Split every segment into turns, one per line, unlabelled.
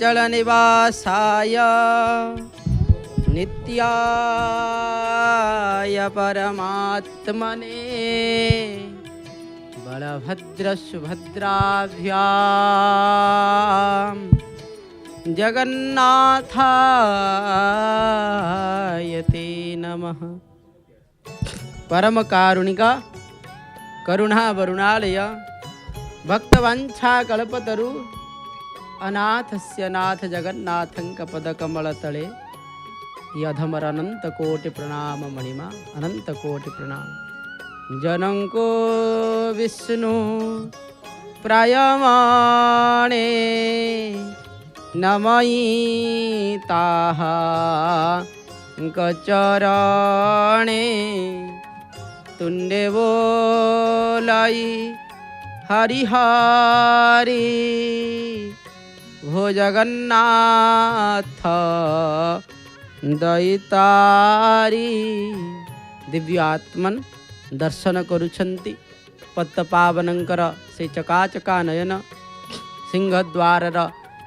जलनिवासाय नित्याय परमात्मने बलभद्रसुभद्राभ्यां जगन्नाथाय ते नमः। परम कारुणिका करुणा वरुणालय भक्तवंशा कल्पतरु अनाथस्य नाथ जगन्नाथं पदकमलतले यधमर अनंत कोटि प्रणाम मणिमा अनंत कोटि प्रणाम। जनंको विष्णु प्रायमाणे नमयि ताः कचरणे तुंडे बोलाई हरिहरि भो जगन्नाथ दैतारी। दिव्य आत्मन दर्शन करुछंती पत्तपावनंकर से चकाचका नयन सिंहद्वारर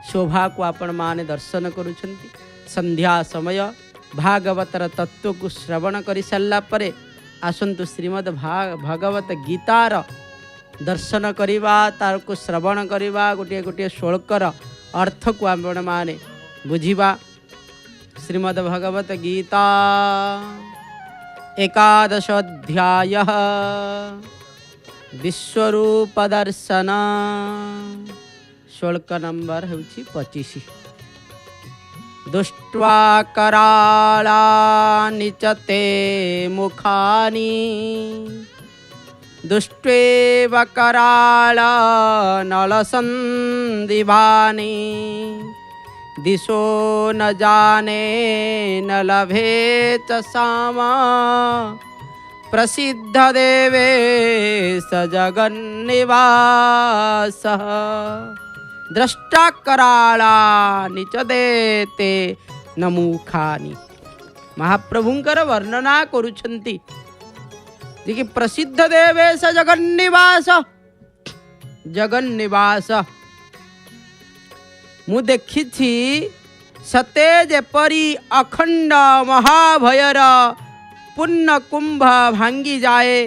शोभा को आपण माने दर्शन करुछंती। संध्या समय भागवतर तत्व को श्रवण करि सारला परे आसंतु श्रीमद् भागवत गीतार दर्शन करिबा तार को श्रवण करिबा गोटे गोटे श्लोकर अर्थ को आपण माने बुझिबा। श्रीमद् भगवत गीता एकादश अध्याय विश्वरूप दर्शन श्लोक नंबर होछि 25। दुष्ट्वा कराळानि च ते मुखानि दुष्ट्वेव कराळ नलसन्दिभानि दिशो न जाने न लभे च सामा प्रसिद्ध देवेश जगन्निवासः द्रष्टा कराळानि च देते न मुखानि। महाप्रभुंकर वर्णना करुछंती जे कि प्रसिद्ध देवेश जगन्निवास जगन्निवास। मु देखिछि सते जेपरी अखंड महाभयर पुण्य कुंभ भांगी जाए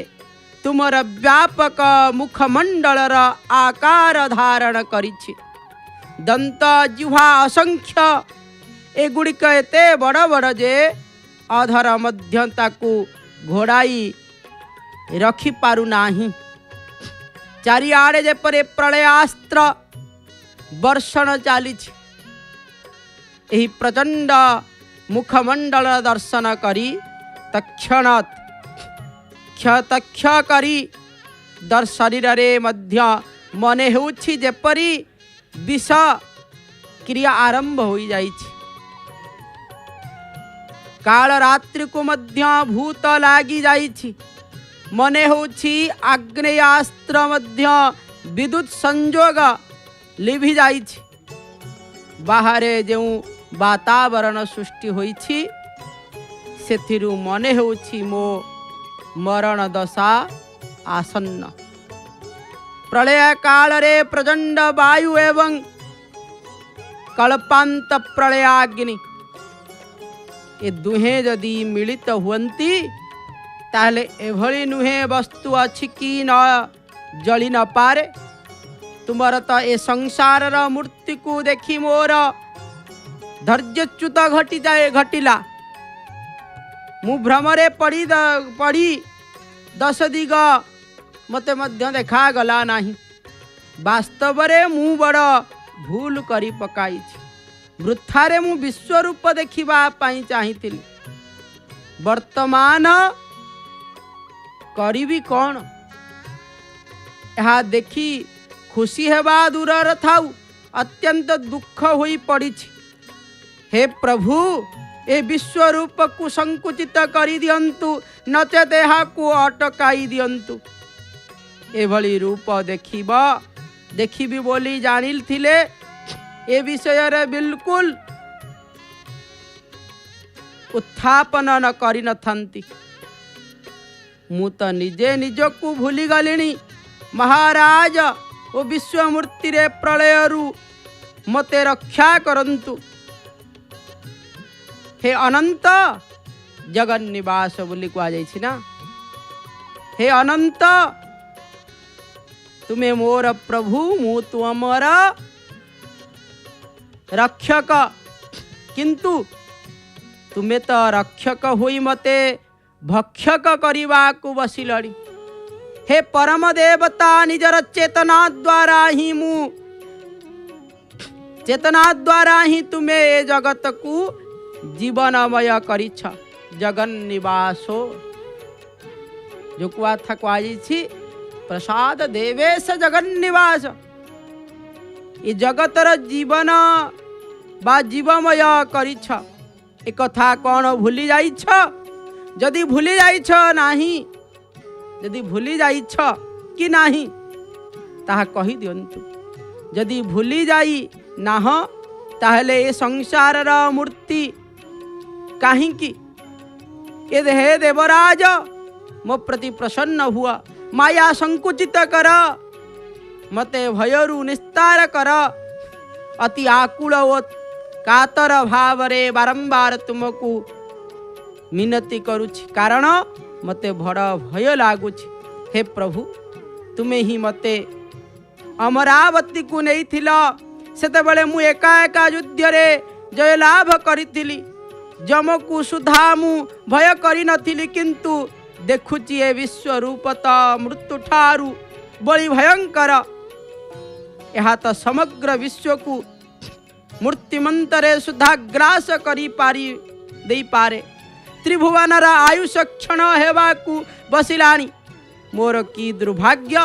तुमर व्यापक मुखमंडलर आकार धारण करिछि। दंत जिह्वा असंख्य एगुड़िक एते बड़ बड़ जे अधर मध्यता को घोड़ाई रखि पारु नाही। चारिआडे जेपरे प्रलयास्त्र वर्षण चालिछि। एही प्रचंड मुखमंडल दर्शन करी तक्षणात् क्षतक्ष करी शरीर रे मध्य मने होछि जेपरी विष क्रिया आरंभ हो जाइछि। काल रात्रि को मध्य भूत लागी जाइछि। मने होछि आग्नेयास्त्र मध्य विद्युत संजोग लिभि जाइछि। बाहरे जो वातावरण सृष्टि होइछि सेथिरु मने होछि मो मरण दशा आसन्न। प्रलय काल रे प्रचंड वायु एवं कल्पांत प्रलयाग्नि ए दुहे जदि मिलित हुअंती ताहले एभली नुहे वस्तु अछि कि न जली न पारे। तुमर तो ए संसार मूर्ति को देखी मोर धैर्यच्युत घटी जाए घटिला। मु भ्रमरे पड़ी दश दिग मते मध्य देखा गला नाही। वास्तव रे मु बड़ भूल करी पकाई। वृथारे मु विश्वरूप देखिबा पाई चाहिथिली। वर्तमान करिबी कौन यहा देखी खुशी हेबा दूरर थाउ अत्यंत दुख होई पड़िछि। हे प्रभु ए विश्वरूप को संकुचित करी दियंतु नचेत एहा को अटकाई दियंतु। एभली रूप देखिबी बोली जानिल थिले ए विषय रे बिल्कुल उत्थापन न करी न थांती। मु तो निजे निजक भूली गलिनी। महाराज ओ विश्वमूर्ति रे प्रलयरु मते रक्षा करंतु। हे अनंत जगन्निवास बोली कह जाइछि ना। हे अनंत तुम्हें मोर प्रभु मु तुमर रक्षक, किंतु तुम्हें तो रक्षक होई मते भक्षक करने को बसिलणी। हे परम देवता निजर चेतना द्वारा ही चेतना ही तुम्हें ए जगत को जीवनमय करिछ। जगन्निवासो जो कुआ था कही प्रसाद देवेश जगन्निवास। ये जगतर जीवन बा जीवमय करिछ। ए कथा कौन भूली जाइछ? जदि भूली जाइछ नाही, जदि भूली जाइछ कि नाही ताहा कहि दियंतु। जदि भूली जाई नाह ताहले ए संसार रा मूर्ति काहींकी। ए हे देवराज मो प्रति प्रसन्न हुआ, माया संकुचित कर, मते भयरु निस्तार कर। अति आकुल ओ कातर भावरे बारंबार तुमको मिनती करुछि, कारण मते बड़ भय लागुछि। हे प्रभु तुम्हें ही मते अमरावती को नहीं थिला, सेते बळे मु एका एका युद्ध रे जय लाभ करिथिली। जम को सुधा मु भय करि नथिली, किंतु देखुची ए विश्व रूपत मृत्यु ठारू बड़ी भयंकर। यह तो समग्र विश्व को मूर्तिमंतरे सुधा ग्रास करी पारी दे पारे। त्रिभुवनर आयुष क्षण हेबाकू बसिलाणी। मोर की दुर्भाग्य,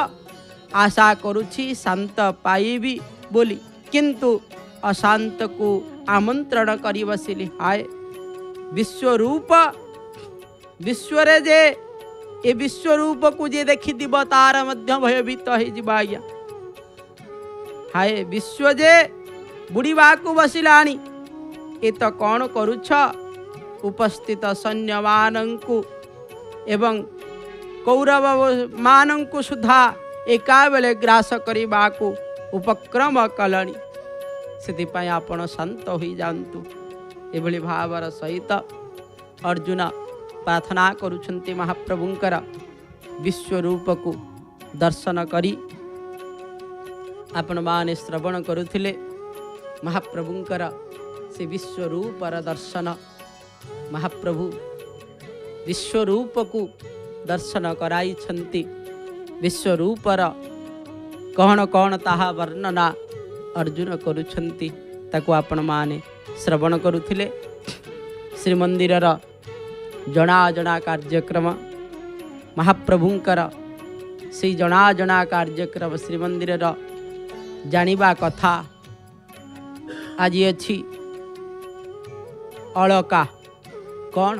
आशा करुछि शांत पाइबी बोली, किंतु अशांत को आमंत्रण करी बसिली। हाय विश्वरूप, विश्वरे जे ए विश्वरूप को जे देखि दिब तार मध्य भयभीत हो जिबा आज्ञा। हाय विश्व जे बुड़ीबाकू बसिलाणी। ए तो कौन करुछ? उपस्थित सैन्य मानंकु एवं कौरव मानंकु सुधा एका बेले ग्रास करिबाकू उपक्रम कलणी। सेतिपाई आपण शांत होई जांतु। एभली भावर सहित अर्जुन प्रार्थना करुछन्ति महाप्रभुंकर विश्वरूप को दर्शन करी। आपण माने श्रवण करुथिले महाप्रभुंकर से विश्वरूपर दर्शन। महाप्रभु विश्वरूप को दर्शन कराई छन्ति। विश्वरूपर कौन कौन ताहा वर्णना अर्जुन करुछन्ति ताको आपण माने श्रवण करुथिले। श्रीमंदिरर जणा जणा कार्यक्रम महाप्रभुंकर से जणा जणा कार्यक्रम श्रीमंदिरर जानिबा कथा आज अच्छी अलका। कौन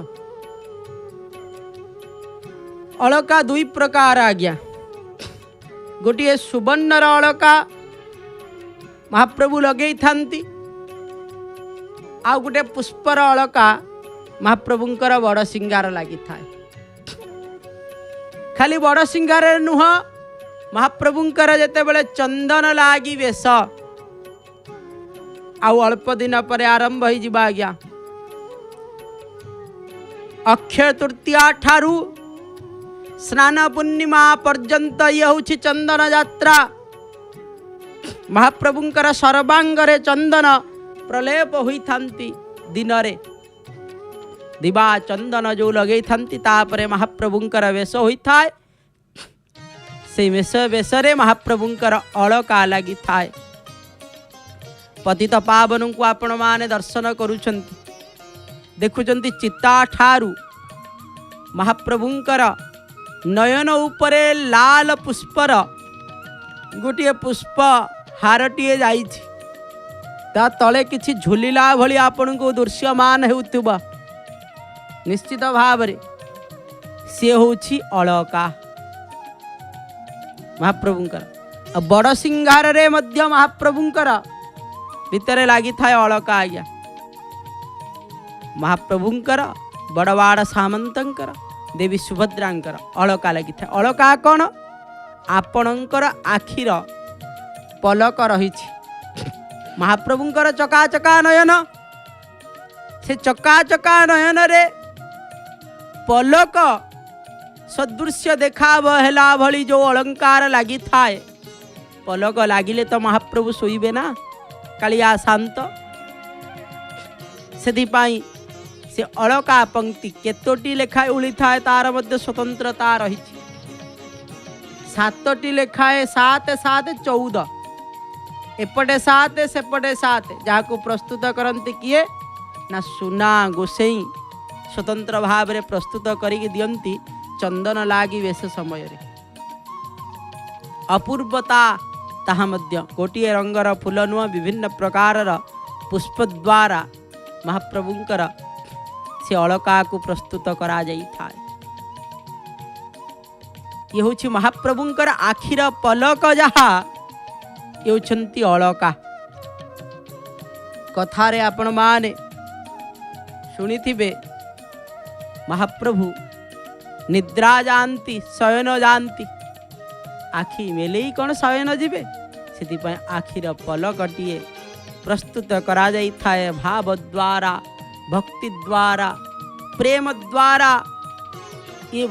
अलका? दुई प्रकार आज्ञा। गोटे सुवर्णर अलका महाप्रभु लगे थांती, आ गोटे पुष्पर अलका महाप्रभुंकर बड़ सिंगार लगी थाए। खाली बड़ सिंगार नुह, महाप्रभुंकर जेते बेले चंदन लागी बेश आउ अल्प दिन पर आरंभ हो जिबा आज्ञा। अक्षय तृतीया ठारू स्नान पूर्णिमा पर्यंत ये होछि चंदन यात्रा। महाप्रभुंकर सर्वांगरे चंदन प्रलेप होई थांती। दिन रे दिवा चंदन जो लगे थांती, तापरे महाप्रभुंकर वेश होई थाए। से वेशरे महाप्रभुंकर अलका लगी थाए। पतित पावन को आपण माने दर्शन करुछंती, देखुचंती। चिता ठारू महाप्रभुंकर नयन उपरे लाल पुष्पर गोटे पुष्प हारटीए जाइछि, ता तले किछि झुलिला भली आपण को दृश्यमान हेउथिबा। निश्चित भावरे से होछि अलका महाप्रभुंकर। बड़ सिंगार रे मध्य महाप्रभुंकर भितरे लागि थाए अलका आज्ञा। महाप्रभुंकर बड़वाड़ सामंतंकर देवी सुभद्रांकर अलका लगी था। अलका कौन? आपणकर आखिर पलक रही महाप्रभुंकर चकाचका नयन, से चकाचका नयन रे पलक सदृश्य देखा बहला भली जो अलंकार लगी थाए, पलक लागिले तो महाप्रभु शोइबे ना, कालिया शांत। सेथिपाई से अलका पंक्ति केतोटी लेखाए उड़ी थाए तार मध्य स्वतंत्रता रही। 7टी लेखाए 7 7 14, एपटे 7 सेपटे 7, जहाँ को प्रस्तुत करते किए ना सुना गोसेई स्वतंत्र भाव में प्रस्तुत करिक दियंती चंदन लागी वेश समय रे। अपूर्वता ताहा मध्य गोटिए रंगर फूल नुआ विभिन्न प्रकार पुष्प द्वारा महाप्रभुंकर से अलका को प्रस्तुत करा जाई थाए। ये हूँ महाप्रभुंकर आखिर पलक जहा ये होछंती अलका। कथारे आपण माने शुणिथिबे महाप्रभु निद्रा जानती शयन जानती, आखि मेले कौन शयन जीवे, से आखिर पलकटीए प्रस्तुत करा जाई थाए भाव द्वारा, भक्ति द्वारा, प्रेम द्वारा ये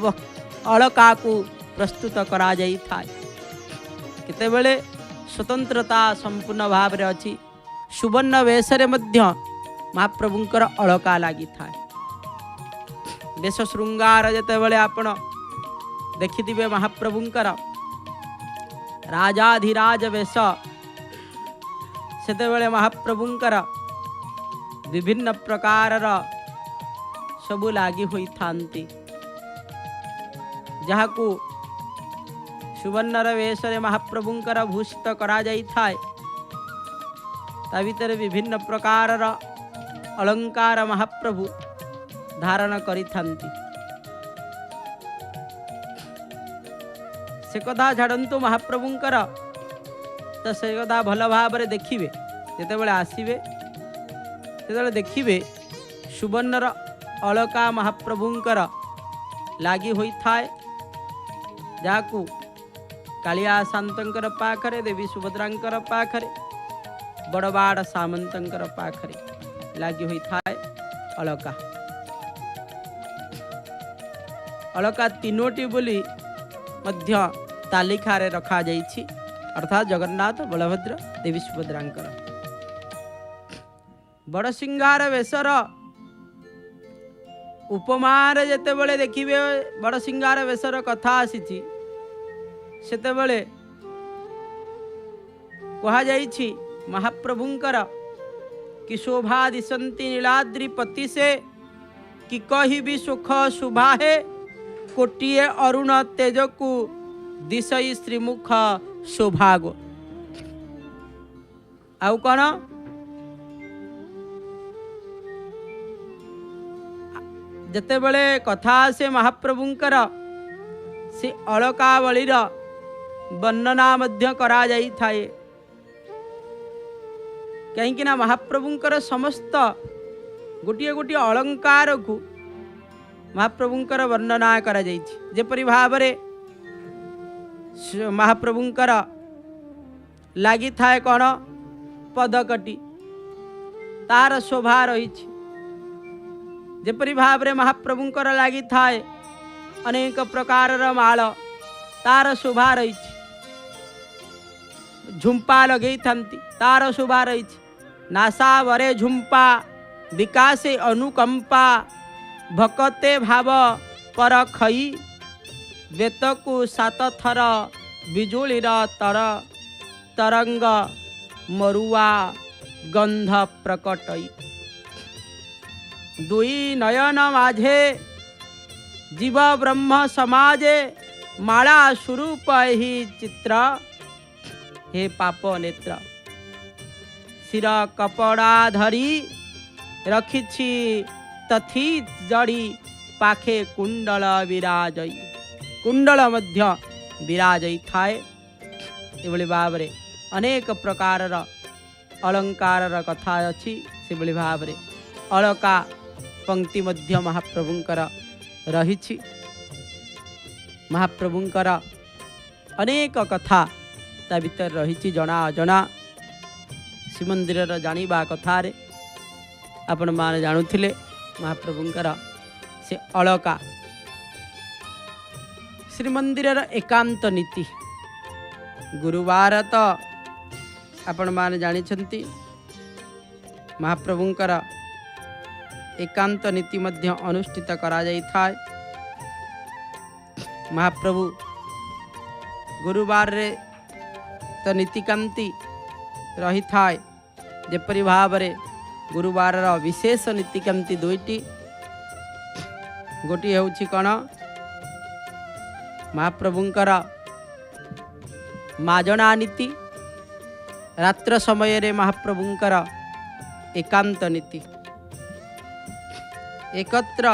अलका को प्रस्तुत करा जाई थाए। केतेबेले स्वतंत्रता संपूर्ण भाव रे अछि, सुवर्ण वेशरे मध्य महाप्रभुंकर अलका लागी थाए। वेश श्रृंगार जेतेबेले आपण देखिथिबे महाप्रभुंकर राजाधिराज वेश, सेतेबेले महाप्रभुंकर विभिन्न प्रकार सबु लागी होई थांती, जहाँ को सुवर्णर वेशरे महाप्रभुंकर भूषित करा जाई थाए। ता भितर विभिन्न प्रकार अलंकार महाप्रभु धारण करी थांती। से कथा छाड़ंतु महाप्रभुंकर, तो से कथा भल भाव में देखिए जितेबाला आसवे से देखिए सुवर्णर अलका महाप्रभुंकर लागी होई थाए, जहाँ को कालिया शांतंकर पाखरे, देवी सुभद्रांकर पाखरे, बड़बाड़ सामंतंकर पाखरे लागी होई थाए अलका। अलका तीनोटी बोली मध्य तालिकारे रखा जाइछि, अर्थात जगन्नाथ, बलभद्र, देवी सुभद्रांकर। बड़ सिंगार वेशर उपमार जेतेबेले देखिबे बड़ सिंगार वेशर कथा आसीछि, सेतेबेले कहा जाइछि महाप्रभुंकर कि शोभा दिशंति नीलाद्रिपति से, कि कही भी सुख शुभा है, कोटिए अरुण तेजकु दिशई श्रीमुख सौभाग्य। आउ कौन जेतेबेले कथा से महाप्रभुंकर से अलकावलीर वर्णना मध्य करा जाई थाए, कहीं ना महाप्रभुंकर समस्त गोटे गोटे अलंकार को महाप्रभुंकर वर्णना करा जाइछि। जेपरि भाव रे महाप्रभुंकर लागी थाए कौन पदकटी, तार शोभा रही। जेपरि भाव रे महाप्रभुंकर लागी थाए अनेक प्रकार माल, तार शोभा रही। झुंपा लगे थांती, तार शोभा रही। नासावरे झुंपा विकासे अनुकंपा, भकते भाव पर खई, वेतकु 7 थर बिजुलीर तर, तरंग मरुआ गंध प्रकटई। दुई नयन माझे जीव ब्रह्म समाजे, माला स्वरूप ही चित्र हे पाप नेत्र। सिर कपड़ा धरी रखिछि तथी जड़ी, पाखे कुंडल विराजई। कुंडल मध्य विराजई थाए। एभली भाव रे अनेक प्रकार अलंकार कथा अच्छी। से भाव रे अलका पंक्ति मध्य महाप्रभुंकर रही। महाप्रभुंकर अनेक कथा ता भीतर रही जना अजना। ଶ୍ରୀମନ୍ଦିରର ଜାଣିବା କଥାରେ ଆପଣମାନେ ଜାଣୁଥିଲେ ମହାପ୍ରଭୁଙ୍କର ସେ ଅଳକା ଶ୍ରୀମନ୍ଦିରର ଏକାନ୍ତ ନୀତି। ଗୁରୁବାର ତ ଆପଣମାନେ ଜାଣିଛନ୍ତି ମହାପ୍ରଭୁଙ୍କର ଏକାନ୍ତ ନୀତି ମଧ୍ୟ ଅନୁଷ୍ଠିତ କରାଯାଇଥାଏ। ମହାପ୍ରଭୁ ଗୁରୁବାରରେ ତ ନୀତିକାନ୍ତି ରହିଥାଏ। ଯେପରି ଭାବରେ ଗୁରୁବାରର ବିଶେଷ ନୀତିକାନ୍ତି ଦୁଇଟି। ଗୋଟିଏ ହେଉଛି କ'ଣ, ମହାପ୍ରଭୁଙ୍କର ମାଜଣା ନୀତି, ରାତ୍ର ସମୟରେ ମହାପ୍ରଭୁଙ୍କର ଏକାନ୍ତ ନୀତି। एकत्र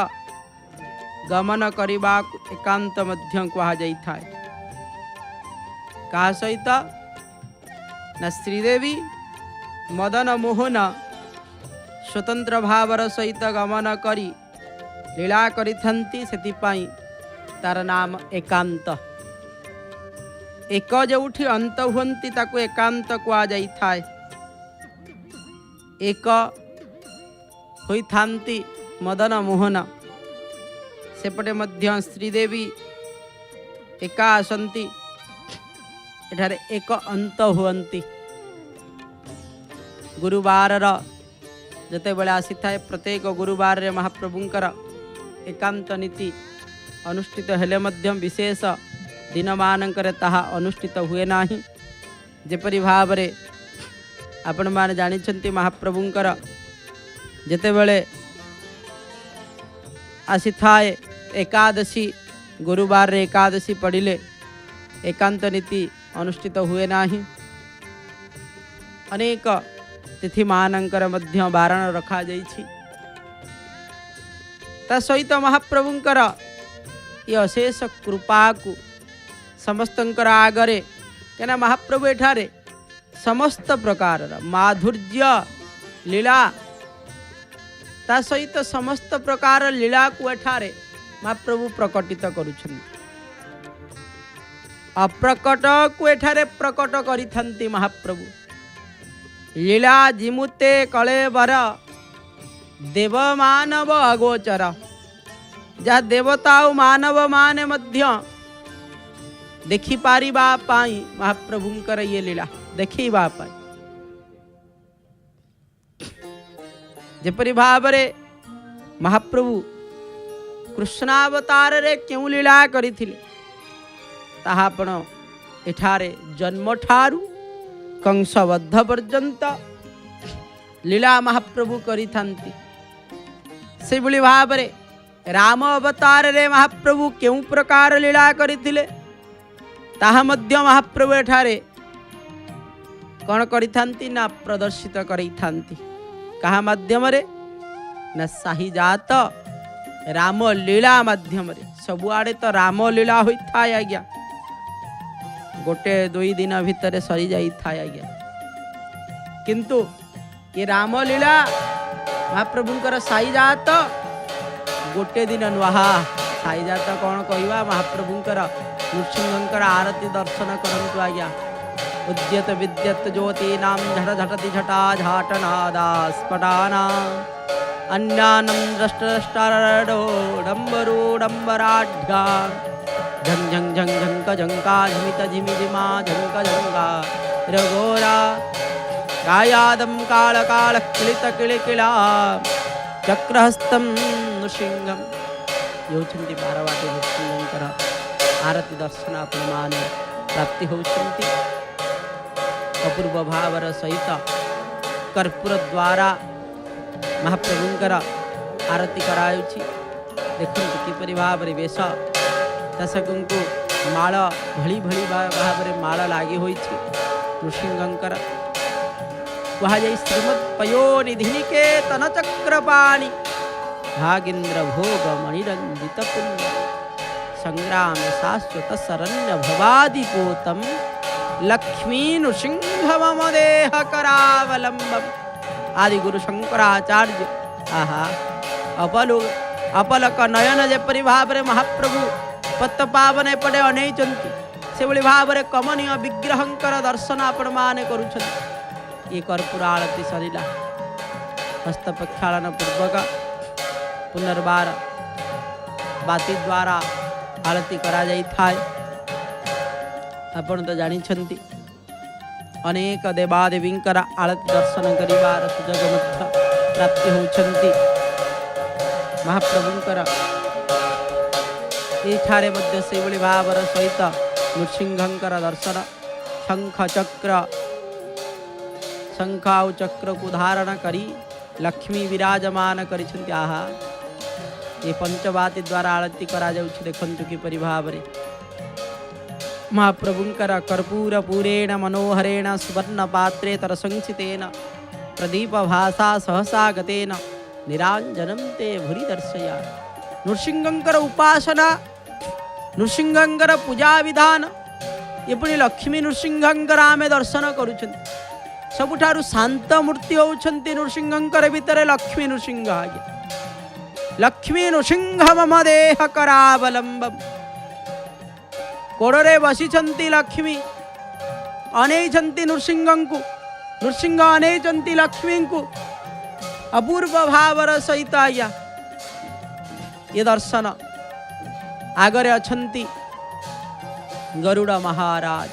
गमन करने एकांत मध्य कहुଯାଇଥାଏ। कहा सहित ना श्रीदेवी मदन मोहन स्वतंत्र भावर सहित गमन करी लीला करिथंती, सेतिपाई तार नाम एकांत। एक जोठी अंत हुंती ताकू एकांत कहुଯାଇଥାଏ। एक होइथांती मदन मोहन, सेपटे मध्य श्रीदेवी एका आसंती, एठारे एक अंत हुअंती। गुरुवार जते बेले आसी थाए, प्रत्येक गुरुवार रे महाप्रभुंकर एकांत नीति अनुष्ठित हेले मध्य विशेष दिन मानकर ताहा अनुष्ठित हुए नाही। जेपरि भावरे आपण माने जानिछंती महाप्रभुंकर जते बेले आसी थाए एकादशी, गुरुवार रे एकादशी पड़िले एकांत नीति अनुष्ठित हुए नाही। अनेक तिथि मानकर मध्य बारण रखा जाइछि। ता सहित महाप्रभुंकर ये अशेष कृपा को समस्तंकर आगरे, कहना महाप्रभु एठारे समस्त प्रकार माधुर्य लीला, ता सहित समस्त प्रकार लीला को एठारे महाप्रभु प्रकटित करुछन्ति। अप्रकट को एठारे प्रकट करिथन्ति महाप्रभु। लीला जिमुते कलेबर देव मानव अगोचर, जहाँ देवता और मानव माने मध्य देखि पारिबा पाई महाप्रभुंकर ये लीला देखिबा पाई। जेपरि भावरे महाप्रभु कृष्णावतार रे क्यों लीला करिथिले, ताहा आपण एठारे जन्म ठारू कंसवद्ध पर्यंत लीला महाप्रभु करिथांती। से भली भावरे राम अवतार रे महाप्रभु क्यों प्रकार लीला करिथिले, ताहा मध्य महाप्रभु एठारे कौन करिथांती ना प्रदर्शित करिथांती। कहा माध्यम रे ना साही जात राम लीला माध्यम रे। सबुआड़े तो राम लीला होता है आज्ञा, गोटे दुई दिन भितर सरी जाई था आज्ञा, किंतु ये राम लीला महाप्रभुंकर साई जात गोटे दिन नुहा। साई जात कौन कहवा, महाप्रभुंकर नृसिंहंकर आरती दर्शन करंतु आज्ञा। उद्यत विद्यत ज्योति नाम झट झटति झटा झाटनादास्फटाना अन्यानं द्रष्टष्टारडो डम्बरू डम्बराढ्या झं झं झं झंक झंका झमित झिमि झिमा झंक झंका रघोरा कायादं काल काल किलित किलिकिला चक्रहस्तं नृसिंहं योचन्ति बारवाटी नृसिंहंकर आरती दर्शन अपने प्राप्ति होचन्ति। अपूर्व भावर सहित कर्पूर द्वारा महाप्रभुंकर आरती करायुछि। देखंतु किपरि भावरे वेश दशकंकु माळ भली भली भावरे माळ लागी होइछि। नृसिंहंकर कहा जाय श्रीमद पयोनिधिनिकेतन चक्रपाणि भागेन्द्र भोग मणिरंजित पुण्य संग्राम शाश्वत शरण्य भवादिपोतम लक्ष्मी नृसिंहमम देह करावलंबम। आदि गुरु शंकराचार्य आहा अपलक नयन जेपरि भावरे महाप्रभु पत्त पावन एपटे अनेइचंती, से भली भावरे कमनीय विग्रहंकर दर्शन आपण माने करूछंती। ये कर्पूर आरती सरिला हस्त प्रक्षालन पूर्वक पुनर्बार बाती द्वारा आरती करा जाई थाए। आपण तो जानी छंती अनेक देवादेवींकर आरती दर्शन करिवार सुजग मध्य प्राप्ति होउछंती। महाप्रभुंकर एठारे मध्य सेवली भावर सहित नृसिंहंकर दर्शन शंख आउ चक्र को धारण करी लक्ष्मी विराजमान करिछंती। आहा ये पंचवाती द्वारा आरती करा जाउछि देखंतु कि परि भावरे महाप्रभुंकर कर्पूर पूरेण मनोहरेण सुवर्ण पात्रे तरसंचितेन प्रदीप भाषा सहसा गतेन निरांजनं ते भूरि दर्शया। नृसिंहंकर उपासना नृसिंहंकर पूजा विधान ये पुणी लक्ष्मी नृसिंहंकर आमे दर्शन करुछंती। सबुठारु शांत मूर्ति होउछंती नृसिंहंकर भितर लक्ष्मी नृसिंह आज्ञा। लक्ष्मी नृसिंह मम देह करावलंबम कोड़े बसिछंती लक्ष्मी अनेइछंती नृसिंहंकु नृसिंह अनेइछंती लक्ष्मी को अपूर्व भावर सहित आज्ञा। ये दर्शन आगरे अछंती गरुड़ महाराज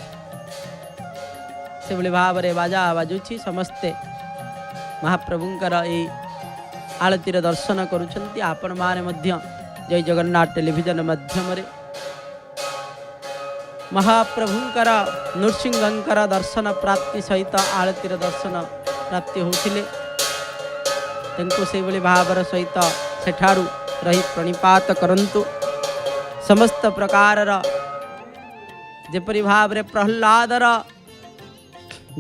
से भली भाव में बाजा बाजुछि समस्ते महाप्रभुंकर ए आरतीर दर्शन करुछंती। आपण माने मध्य जय जगन्नाथ टेलीविजन माध्यम रे महाप्रभुंकर नृसिंहंकर दर्शन प्राप्ति सहित आरतीर दर्शन प्राप्ति होथिले। तेंको से भली भावर सहित सेठारु रही प्रणिपात करंतु। समस्त प्रकार जेपरि भाव रे प्रहलादर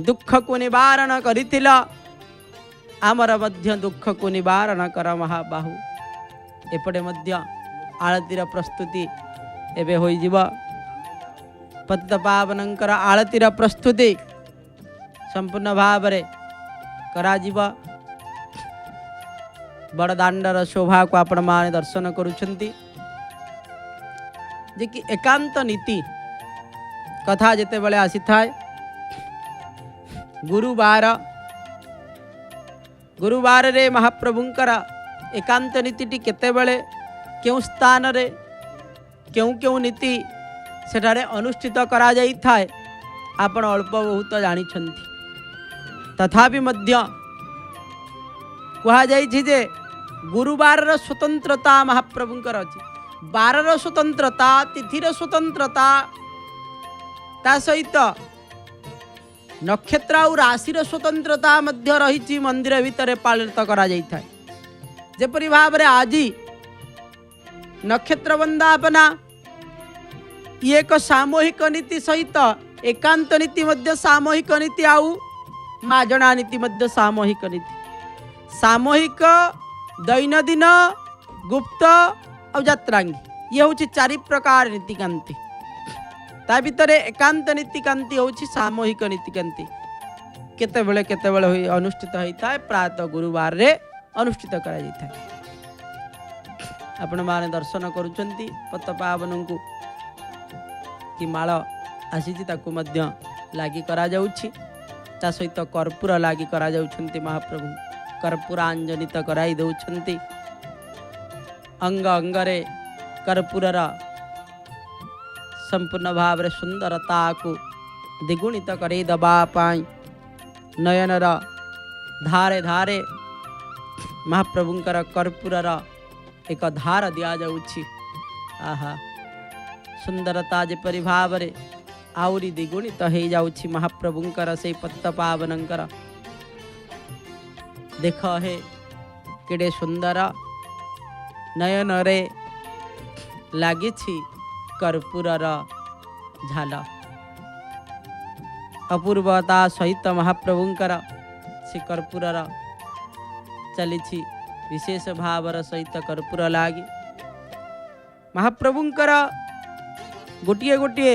दुख को निवारण करिथिला आमर मध्य दुख को निवारण कर महाबाहु। एपटे मध्य आरतीर प्रस्तुति एबे होई जिवो। पतितपावनंकर आरतीर प्रस्तुति संपूर्ण भाव रे करा जिवो। बड़दाण्डर शोभा को आपण माने दर्शन करुछंती जे कि एकांत नीति कथा जेते बेले आसी थाए गुरुवार रे महाप्रभुंकर एकांत नीति केते बेले क्यों स्थान रे क्यों नीति सेठारे अनुष्ठित करा जाई थाए आपण अल्प बहुत जानी छंती। तथापि मध्य कहा जाई छी जे गुरुवार स्वतंत्रता महाप्रभुंकर अछि। बारर स्वतंत्रता तिथिर स्वतंत्रता ता सहित नक्षत्र और राशिर स्वतंत्रता मध्य रही मंदिर भितर पालित करा जाई थाए। जेपरि भाव रे आज नक्षत्र वंदापना ये एक सामूहिक नीति सहित एकांत नीति मध्य सामूहिक नीति आउ माजना नीति मध्य सामूहिक नीति सामूहिक दैनंदिन गुप्त और जात्रांगी ये हूँ चारि प्रकार नीतिकांति। ता भीतर एकांत नीतिकांति हूँ सामूहिक नीतिकांति केतेबेले अनुष्ठित होता है। प्रातः गुरुवार रे अनुष्ठित करा जाता है। आपण माने दर्शन करुछंती पतपावन को कि माल आसीची ताकू मध्य लागी करा जाउछि। ता सहित कर्पूर लागी करा जाउछंती। महाप्रभु कर्पूरांजनित कराई दउछंती। अंग अंगरे कर्पूरर संपूर्ण भाव रे सुंदरता को द्विगुणित करे दबा पाई नयनर धारे धारे महाप्रभुंकर कर्पूरर एक धार दिया जाउछि। आहा सुंदरता जेपरि भाव रे आउरी द्विगुणित हो जाउछि। महाप्रभुंकर से पतितपावनंकर देख हे केडे सुंदर नयन रे लागिछि कर्पूरर झाल। अपूर्वता सहित महाप्रभुंकर से कर्पूरर चलिछि विशेष भावर सहित कर्पूर लागी। महाप्रभुंकर गोटिए गोटिए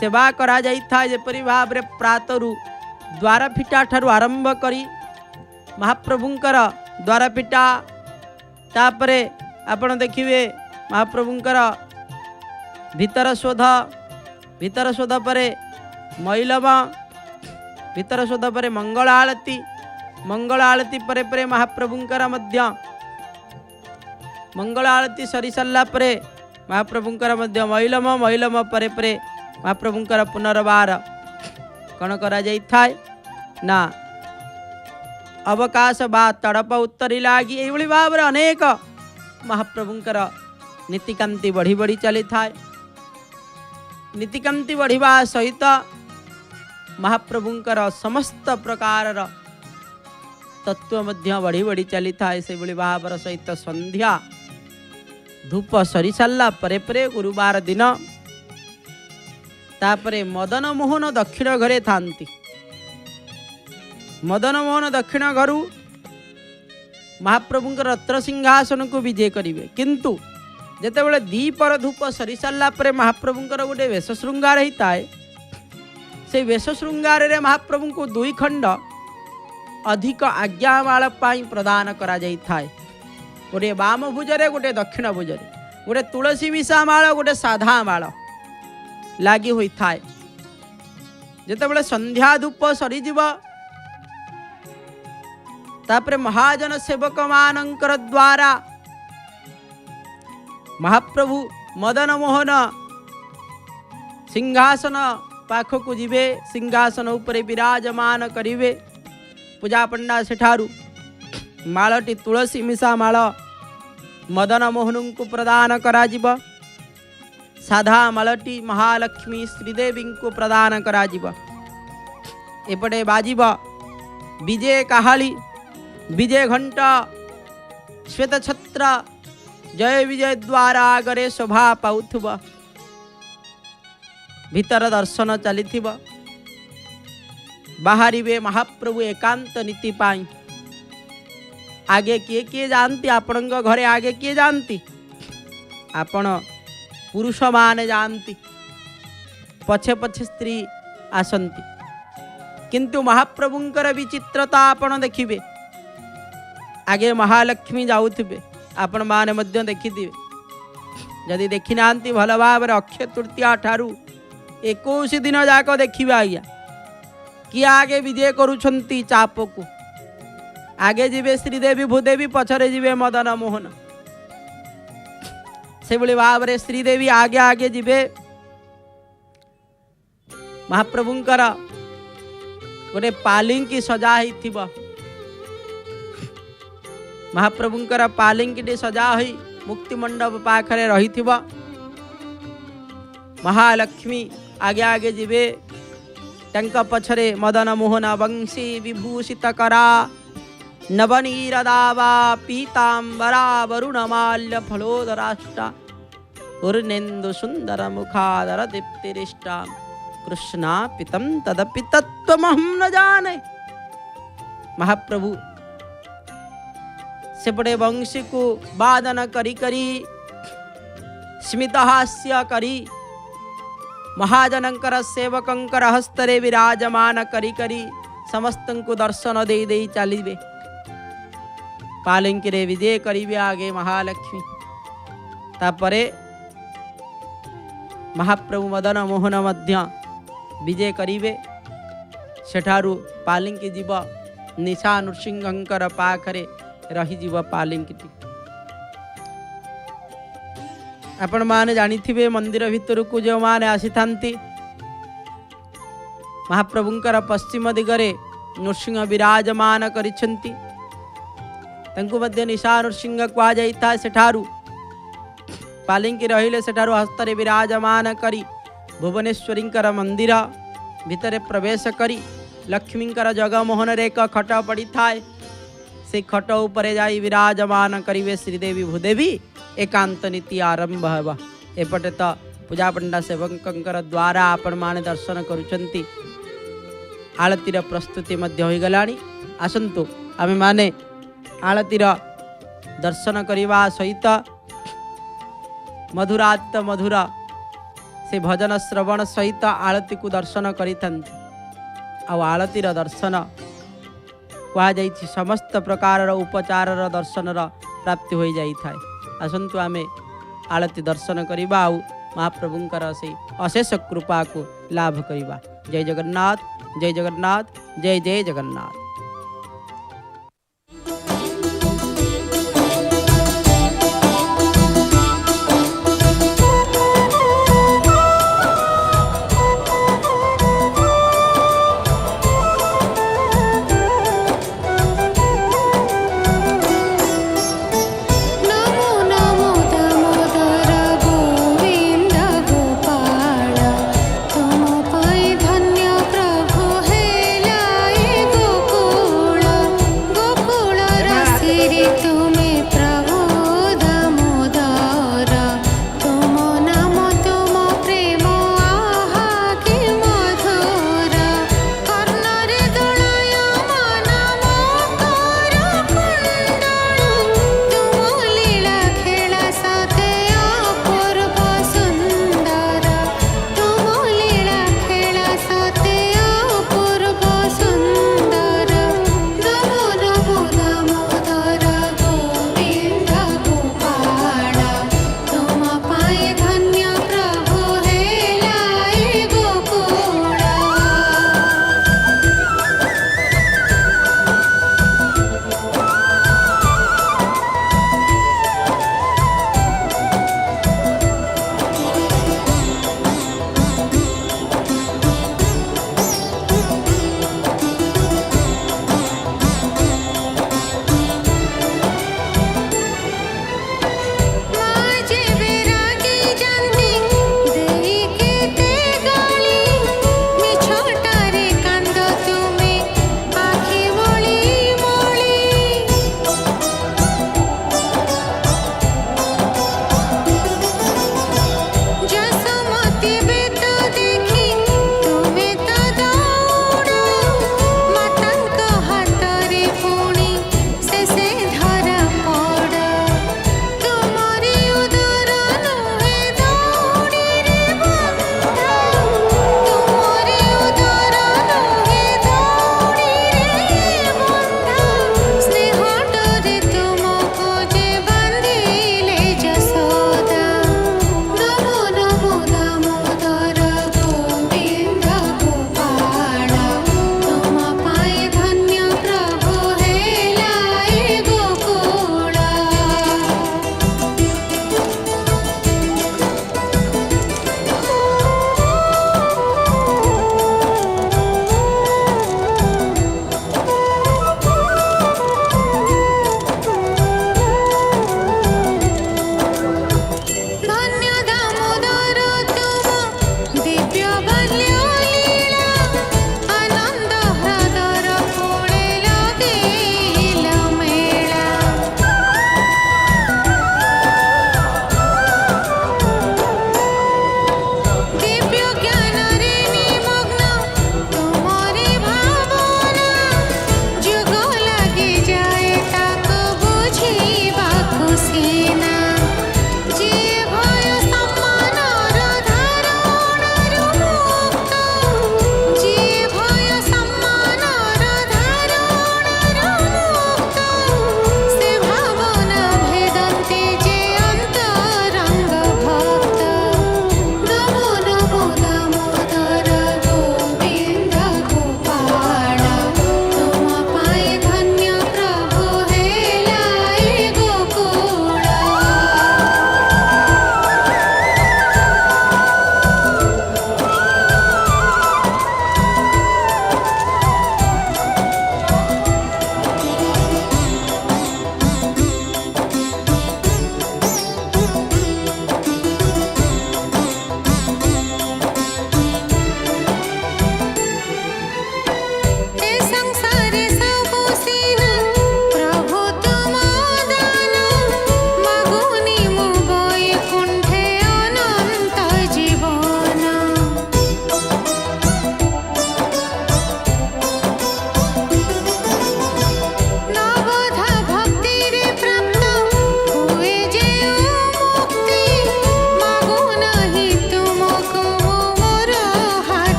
सेवा करा जाई था। जेपरि भाव रे प्रातरु द्वार फिटा ठारू आरंभ करी महाप्रभुंकर द्वार फिटा तापरे आपण देखिए महाप्रभुंकर भीतर शोध परे मैलम भीतर शोध पर मंगल आलती परे परे महाप्रभुंकर मध्य मंगल आलती सरी सारा परे महाप्रभुंकर मध्य मैलम परे परे महाप्रभुंकर पुनर्बार कौन करा जाई थाए ना अवकाश बा तड़प उत्तरी लागी एभली भाव अनेक महाप्रभुंकर नीतिकांति बढ़ी बढ़ी चली थाए। नीतिकांति बढ़िबा सहित महाप्रभुंकर समस्त प्रकार तत्व मध्य बढ़ी बढ़ी चली थाए। से भली भाव सहित संध्या धूप सरी सारा परे परे गुरुवार दिन तापरे मदन मोहन दक्षिण घरे थांती। मदन मोहन दक्षिण घरु महाप्रभु रत्न सिंहासन को विजय करेंगे किंतु जितेबाला दीपर धूप सरी सारा पर महाप्रभुंर गोटे वेश श्रृंगार होता है। से वेश श्रृंगार रे महाप्रभु को दुई खंड अधिक आज्ञामाल प्रदान करा जाई थाए। गोटे वाम भुजरे गोटे दक्षिण भुजरे गोटे तुलसी मिशा माल गोटे साधा माल लगी होई थाए। जितेबाला संध्या धूप सरीजिव तापरे महाजन सेवक मानंकर द्वारा महाप्रभु मदन मोहन सिंहासन पाखक जीवे सिंहासन उपरे विराजमान करिवे। पूजा पंडा सेठारु मालटी तुलसी मिशा माल मदन मोहन को प्रदान कराजिब। साधा मालटी महालक्ष्मी श्रीदेवी को प्रदान कराजिब। एपटे बाजिब विजय काहाली विजय घंटा श्वेत छत्र जय विजय द्वारा आगरे शोभा पाउथुब। भीतर दर्शन चली बाहरिवे महाप्रभु एकांत नीति पाई। आगे किए किए जानती आपण घरे आगे किए जानती आपण पुरुष माने जानती पछे पछे स्त्री आसंती। किंतु महाप्रभुंकर विचित्रता आपण देखिबे आगे महालक्ष्मी जाउथिबे आपण माने मध्य देखिथिबे। जदि देखि नांती भल भाव अक्षय तृतीया ठारू 21 दिन जाक देखिबे आज्ञा कि आगे विजय करूछंती चाप को। आगे जीवे श्रीदेवी भूदेवी पछरे जीवे मदन मोहन। से भली भाव रे श्रीदेवी आगे आगे जीवे महाप्रभुंकर गोटे पालिंकी सजा हिथिबा। महाप्रभुंकर पालिंकी सजा होई मुक्ति मंडप पाखरे रहिथिबा। महालक्ष्मी आगे आगे जीवे टंक पछरे मदन मोहन वंशी विभूषित करा नवनीरदावा पीतांबरा वरुणमाल्य फलोदराष्टा पूर्णेन्दु सुंदर मुखादर दीप्तिरिष्टा कृष्णा पितम तदपि तत्त्वमहं न जाने। महाप्रभु सेपटे वंशी को वादन करी करी स्मितहास्य करी महाजनंकर सेवकंकर हस्तरे विराजमान करी करी समस्त को दर्शन दे दे चलिबे। पालिंकी रे विजय करिवे आगे महालक्ष्मी। तापरे महाप्रभु मदन मोहन मध्य विजय करिवे। सेठारु पालिंकी जीव निशा नृसिंहंकर पाखरे रही जीव पालिंकी। आपण माने जानिथिबे मंदिर भितर को जो माने आसी थांती महाप्रभुंकर पश्चिम दिगरे नृसिंह विराजमान करिसेंती। तंकु मध्य निशा नृसिंह कुआ जाइता। सेठारु पालिंकी रहिले सेठारु हस्तरे विराजमान करी भुवनेश्वरींकर मंदिर भितरे प्रवेश करी लक्ष्मींकर जगमोहन रे एक खट पड़ी थाए। से खट उपरे जाई विराजमान करिवे श्रीदेवी भूदेवी। एकांत नीति आरंभ हेबा। एपटे तो पूजा पंडा सेवकंकर द्वारा आपण माने दर्शन करुचंती। आलतीर प्रस्तुति मध्य होई गलानी। आसंतु आमे माने आलतीर दर्शन करिवा सहित मधुरात मधुर से भजन श्रवण सहित आलती को दर्शन करिथंती। आ आलतीर दर्शन कहा जाइछि समस्त प्रकार उपचार दर्शन प्राप्ति हो जाई थाए। आसंतु आमे आलती दर्शन करिबा आ महाप्रभुंकर से अशेष कृपा को लाभ करिबा। जय जगन्नाथ, जय जगन्नाथ, जय जय जगन्नाथ।
नमो नमो दामोदर गोविंद गोपाल तुम पाई धन्य प्रभु हेलाए गोकुल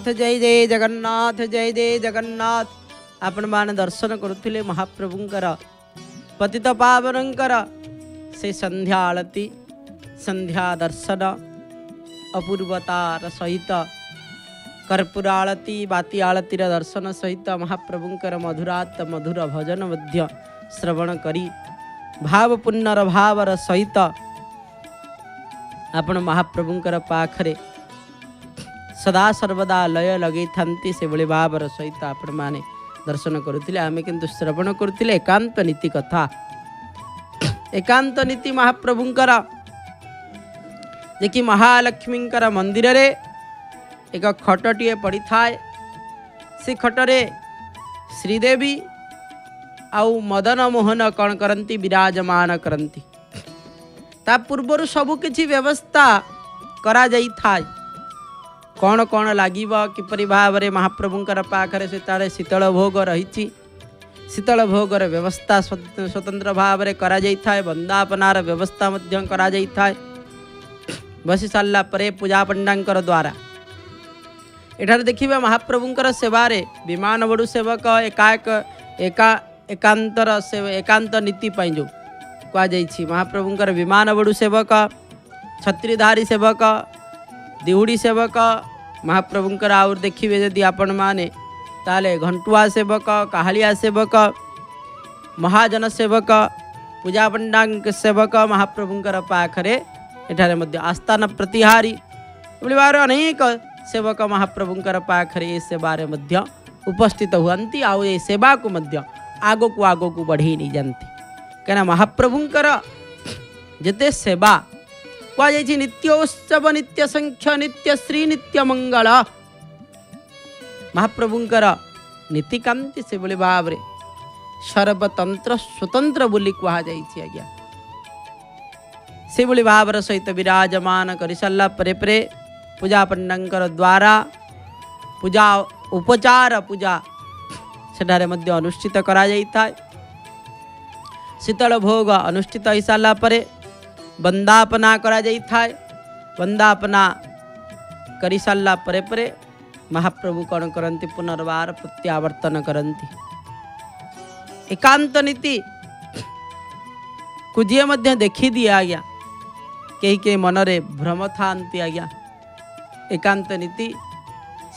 जय जगन्नाथ जय जय जगन्नाथ। आपण माने दर्शन करुथिले महाप्रभुंकर पतित पावनंकर से संध्या आळती संध्या दर्शन अपूर्वतार सहित कर्पूर आळती बाती आळतीर दर्शन सहित महाप्रभुंकर मधुरात मधुर भजन मध्य श्रवण करी भाव पुण्यर भावर सहित आपण महाप्रभुंकर पाखरे सदा सर्वदा लय लगे थांती से भली भावर सहित आपण माने दर्शन करुथिले। आमे किंतु श्रवण करुथिले एकांत नीति कथा। एकांत नीति महाप्रभुंकर जे कि महालक्ष्मींकर मंदिर रे एक खटटीए पड़ी थाए। से खटरे श्रीदेवी आउ मदन मोहन कौन करती विराजमान करती। ता पूर्वर सबु किछि व्यवस्था करा जाई थाए। कौन कौन लागिब किपरि भावरे महाप्रभुंकर पाखरे से तारे शीतल भोग रही। शीतल भोगर व्यवस्था स्वतंत्र भावरे करा जाई थाए। वंदापनार व्यवस्था मध्य करा जाई थाए। बसी सारा परे पूजा पंडांकर द्वारा एठार देखिबे महाप्रभुंकर सेवारे विमान बड़ू सेवक एकांतर एकांत नीति पाई जो कह जाइछि। महाप्रभुंकर विमान बड़ू सेवक छत्रीधारी सेवक दिहुड़ी सेवक महाप्रभुंकर आउर देखिबे यदि आपण माने ताले घंटुआ सेवक काहलिया सेवक महाजन सेवक पूजा पंडांग सेवक महाप्रभुंकर पाखरे एठारे मध्य आस्थान प्रतिहारी बोलिबार अनेक सेवक महाप्रभुंकर पाखरे ए सेवारे मध्य उपस्थित हुअंती। आउ ए सेवा को मध्य आगो को बढ़ी नहीं जानती। कहना महाप्रभुंकर जते सेवा कह जाइछि नित्योत्सव नित्य संख्य नित्य श्री नित्य मंगल। महाप्रभुंकर नीतिकांति से बोले भाव सर्वतंत्र स्वतंत्र बोली कह जाइछि। आज्ञा से बोली भावर सहित विराजमान कर सारा परे परे पूजा पंडांकर द्वारा पूजा उपचार पूजा सेठारे मध्य अनुष्ठित करा जाई थाए। शीतल भोग अनुष्ठित हो सारा परे वंदापना करा जाई थाए। वंदापना करी सारा परे परे महाप्रभु कौन करती पुनर्वार प्रत्यावर्तन करती। एकांत नीति कुजिए मध्य देखी दिए आज्ञा कई मनरे भ्रम थांती। आज्ञा एकांत नीति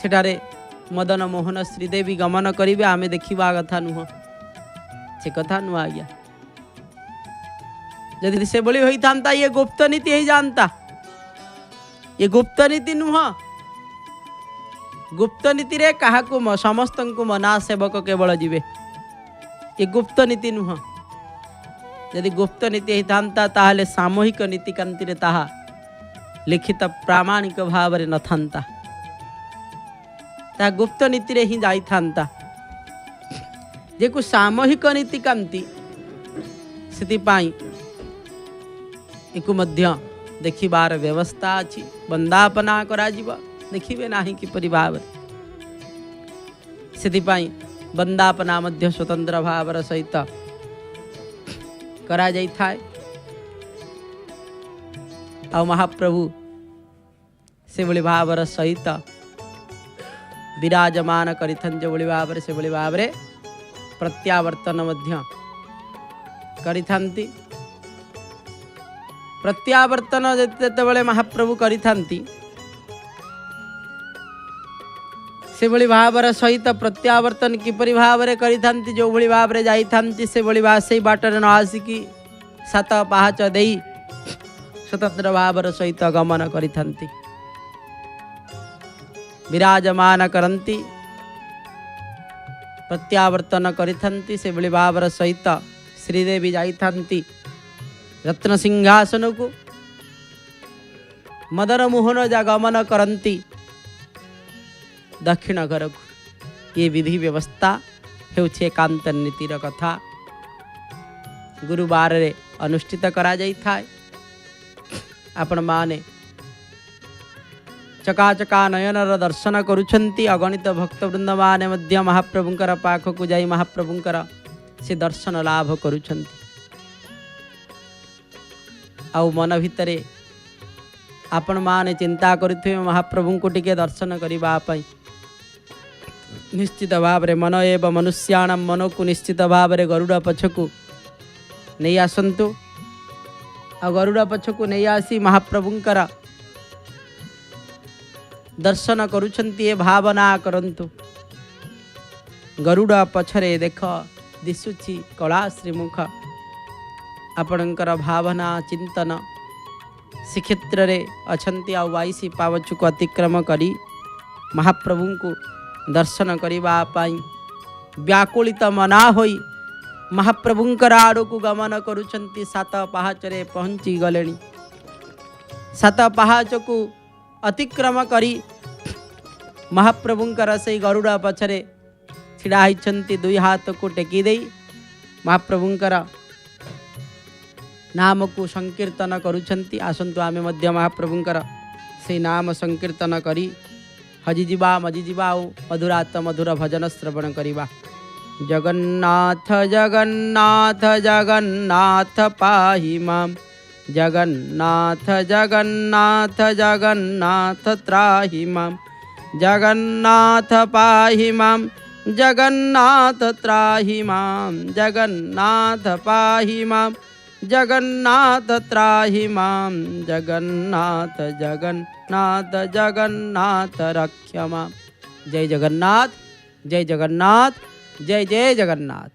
सेठारे मदन मोहन श्रीदेवी गमन करिवे आमे देखिबा कथा नुह से कथा नुह। आज्ञा यदि से बोली होई थांता ये गुप्त नीति ही जानता। ये गुप्त नीति नुह। गुप्त नीति रे कहा को समस्त को मना सेवक केवल जीवे। ये गुप्त नीति नुह। यदि गुप्त नीति ही थांता ताहले सामूहिक नीतिकांति रे ताहा लिखित प्रामाणिक भाव न थांता। ता गुप्त नीति रे ही जाई थांता। जे को सामूहिक नीतिकांति स्थिति पाई एकु मध्य देखिबार व्यवस्था अछि। वंदापना करा जीवा देखिबे नाही कि परिभाव स्थिति पाई वंदापना मध्य स्वतंत्र भावर सहित करा जाई थाए। आ महाप्रभु से भली भावर सहित विराजमान करिथन जो भली भाव से भली भाव प्रत्यावर्तन मध्य करिथांती। प्रत्यावर्तन जेतेबेले महाप्रभु करिथांती से भली भावर सहित प्रत्यावर्तन किपरि भावरे करिथांती। जो भली भावरे जाइथांती से भली भाव से बाटर न आसिकी सात पाहाच देई स्वतंत्र भावर सहित गमन करिथांती विराजमान करंती प्रत्यावर्तन करिथांती। से भली भावर सहित श्रीदेवी जाइथांती रत्न सिंहासन को मदन मोहन जा गमन करंती दक्षिण घर को। ये विधि व्यवस्था हेउछे एकांत नीतिर कथा। गुरुवार रे अनुष्ठित करा जाई थाए। आपण माने चकाचका नयनर दर्शन करुछंती। अगणित भक्तवृंद माने मध्य महाप्रभुंकर पाख को जाई महाप्रभुंकर से दर्शन लाभ करुछंती। आउ मन भितरे आपण माने चिंता करुथिबे महाप्रभु को टिके दर्शन करिबा पई निश्चित भाव रे मन एवं मनुष्याण मन को निश्चित भाव रे गरुड़ पछकु नहीं आसतु आ गरुड़ पछकु नहीं आसी महाप्रभुंकर दर्शन करुछंती ए भावना करंतु। गरुड़ पछरे देख दिशुची कला श्रीमुख आपणकर भावना चिंतन श्रीक्षेत्र रे अछंती आ 22 पावच को अतिक्रम करी महाप्रभु को दर्शन करबा पाई व्याकुलित मना होई महाप्रभुंकर आड़ को गमन करुछंती। 7 पहाचरे पहुंची गलेनी। 7 पहाच को अतिक्रम करी महाप्रभुंकर से गरुड़ पछरे छिड़ा होइछंती। 2 हाथ को टेकी दे महाप्रभुंकर नाम को संकीर्तन करुछंती। आसंतु आमे मध्य महाप्रभुंकर से नाम संकीर्तन करी हजिजिबा मजिजिबा मधुरात मधुर भजन श्रवण करिबा। जगन्नाथ जगन्नाथ जगन्नाथ पाहि माम जगन्नाथ जगन्नाथ जगन्नाथ त्राहि माम जगन्नाथ पाहि माम जगन्नाथ त्राहि माम जगन्नाथ पाहि माम जगन्नाथ त्राहि माम जगन्नाथ जगन्नाथ जगन्नाथ रक्ष माम। जय जगन्नाथ जय जगन्नाथ जय जय जगन्नाथ।